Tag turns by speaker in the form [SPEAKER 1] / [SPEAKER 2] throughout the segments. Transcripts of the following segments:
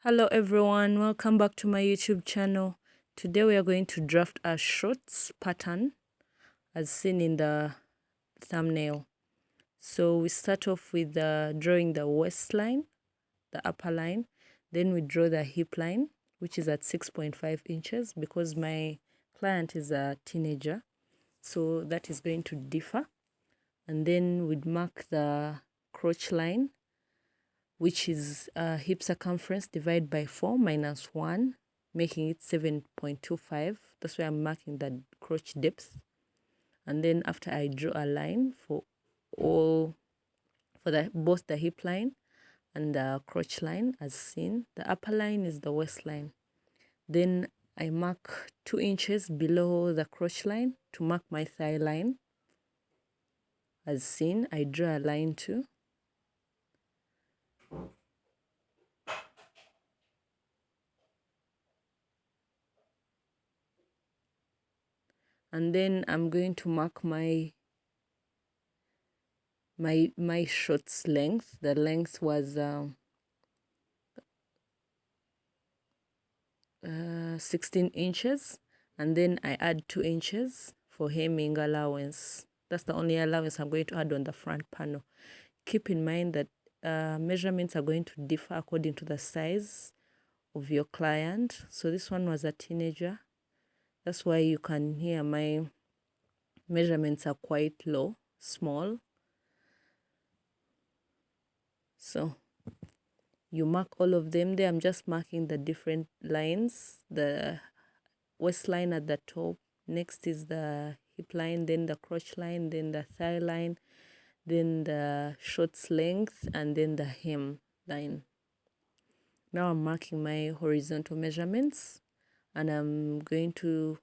[SPEAKER 1] Hello everyone, welcome back to my YouTube channel. Today we are going to draft a shorts pattern as seen in the thumbnail. So we start off with drawing the waistline, the upper line, then we draw the hip line, which is at 6.5 inches because my client is a teenager, so that is going to differ. And then we'd mark the crotch line, which is hip circumference divided by 4 minus 1, making it 7.25. That's why I'm marking the crotch depth. And then after I draw a line for both the hip line and the crotch line as seen, the upper line is the waistline. Then I mark 2 inches below the crotch line to mark my thigh line. As seen, I draw a line too. And then I'm going to mark my shorts length. The length was 16 inches, and then I add 2 inches for hemming allowance. That's the only allowance I'm going to add on the front panel. Keep in mind that measurements are going to differ according to the size of your client. So this one was a teenager. That's why you can hear my measurements are quite low, small. So you mark all of them there. I'm just marking the different lines. The waistline at the top, next is the hip line, then the crotch line, then the thigh line, then the shorts length, and then the hem line. Now I'm marking my horizontal measurements, and I'm going to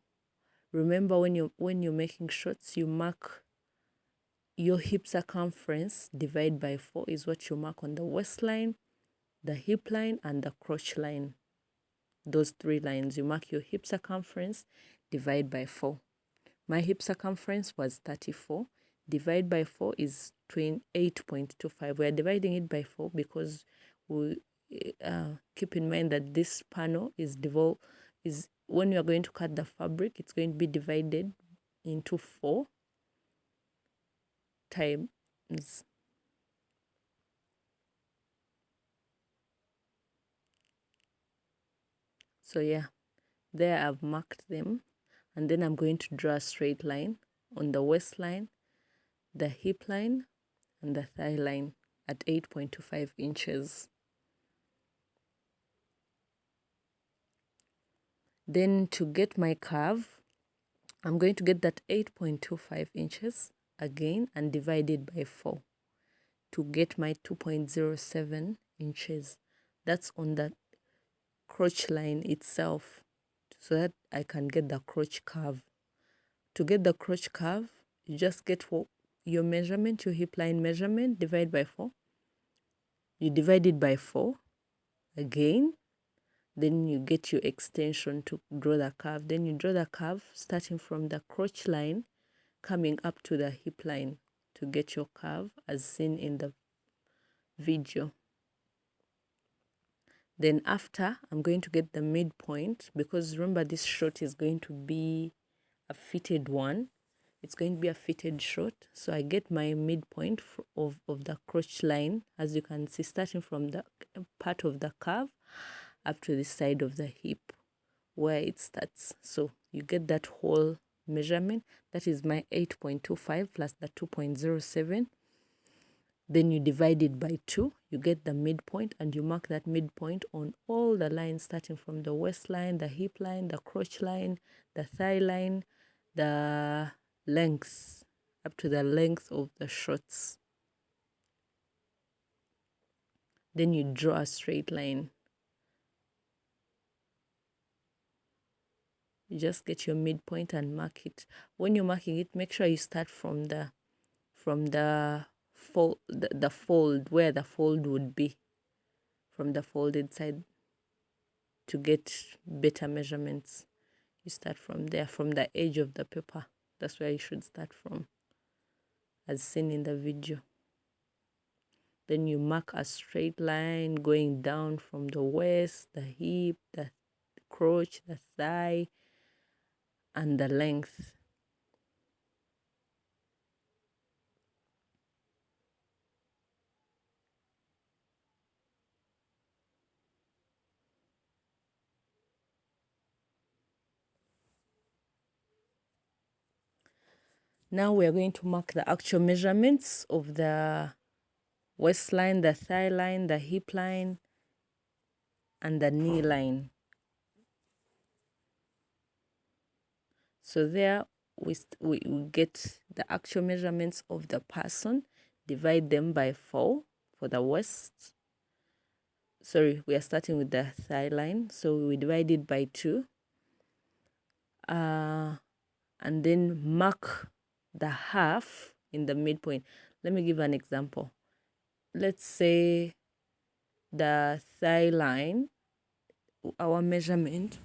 [SPEAKER 1] remember when you're making shorts, you mark your hip circumference divide by 4 is what you mark on the waistline, the hip line, and the crotch line. Those 3 lines, you mark your hip circumference, divide by 4. My hip circumference was 34. Divide by 4 is 28.25. We are dividing it by 4 because we keep in mind that this panel is when you are going to cut the fabric, it's going to be divided into 4 times. So yeah, there I've marked them, and then I'm going to draw a straight line on the waistline, the hip line, and the thigh line at 8.25 inches. Then to get my curve, I'm going to get that 8.25 inches again and divide it by 4 to get my 2.07 inches. That's on the crotch line itself, so that I can get the crotch curve. To get the crotch curve, you just get your measurement, your hip line measurement, divide by 4. You divide it by 4 again, then you get your extension to draw the curve. Then you draw the curve starting from the crotch line coming up to the hip line to get your curve as seen in the video. Then after, I'm going to get the midpoint, because remember this short is going to be a fitted one. It's going to be a fitted short. So I get my midpoint of the crotch line, as you can see, starting from the part of the curve up to the side of the hip where it starts. So you get that whole measurement. That is my 8.25 plus the 2.07. Then you divide it by 2, you get the midpoint, and you mark that midpoint on all the lines starting from the waistline, the hip line, the crotch line, the thigh line, the length, up to the length of the shorts. Then you draw a straight line. You just get your midpoint and mark it. When you're marking it, make sure you start from the fold where the fold would be, from the folded side, to get better measurements. You start from there, from the edge of the paper. That's where you should start from, as seen in the video. Then you mark a straight line going down from the waist, the hip, the crotch, the thigh, and the length. Now we are going to mark the actual measurements of the waistline, the thigh line, the hip line, and the knee line. So there we get the actual measurements of the person, divide them by 4 for the waist. Sorry, we are starting with the thigh line, so we divide it by 2. And then mark the half in the midpoint. Let me give an example. Let's say the thigh line, our measurement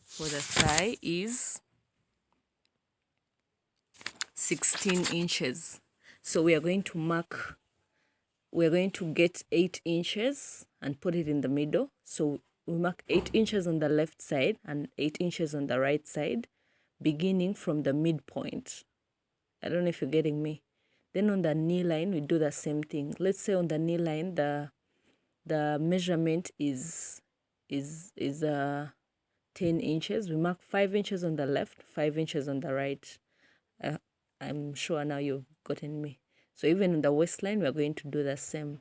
[SPEAKER 1] for the thigh is 16 inches. So we are going to get 8 inches and put it in the middle. So we mark 8 inches on the left side and 8 inches on the right side, beginning from the midpoint. I don't know if you're getting me. Then on the knee line, we do the same thing. Let's say on the knee line, the measurement is 10 inches. We mark 5 inches on the left, 5 inches on the right. I'm sure now you've gotten me. So even on the waistline, we're going to do the same.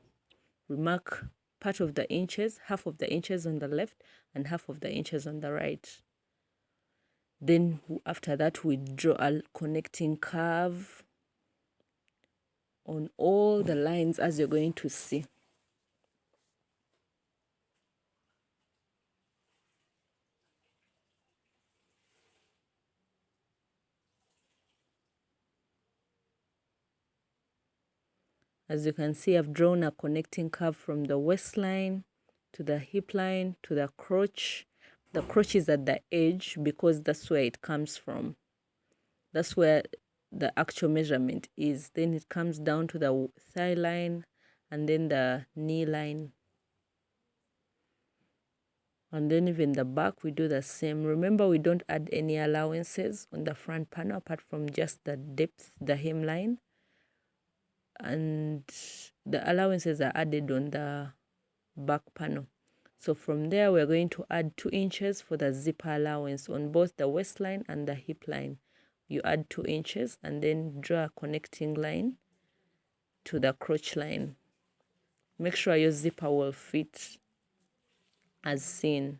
[SPEAKER 1] We mark part of the inches, half of the inches on the left and half of the inches on the right. Then after that, we draw a connecting curve on all the lines, as you're going to see. As you can see, I've drawn a connecting curve from the waistline to the hip line to the crotch. The crotch is at the edge because that's where it comes from. That's where the actual measurement is. Then it comes down to the thigh line and then the knee line. And then even the back, we do the same. Remember, we don't add any allowances on the front panel apart from just the depth, the hemline. And the allowances are added on the back panel. So from there, we're going to add 2 inches for the zipper allowance on both the waistline and the hip line. You add 2 inches and then draw a connecting line to the crotch line. Make sure your zipper will fit as seen.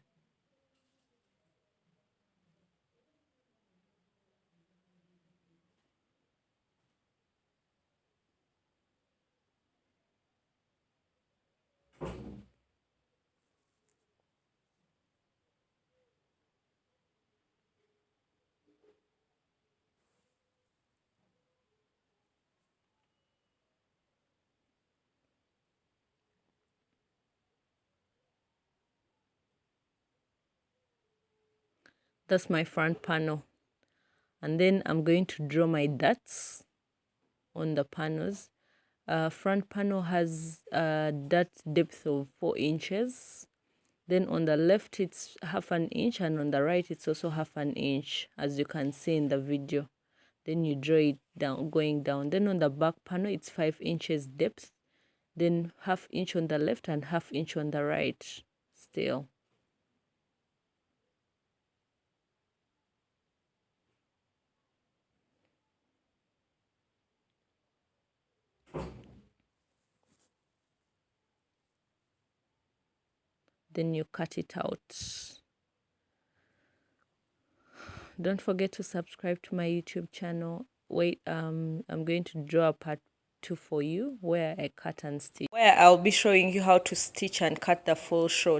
[SPEAKER 1] That's my front panel. And then I'm going to draw my dots on the panels. Front panel has a dot depth of 4 inches. Then on the left, it's half an inch, and on the right, it's also half an inch, as you can see in the video. Then you draw it down, going down. Then on the back panel, it's 5 inches depth. Then half inch on the left and half inch on the right still. Then you cut it out. Don't forget to subscribe to my YouTube channel. Wait, I'm going to draw a part 2 for you where I cut and stitch, where I'll be showing you how to stitch and cut the full short.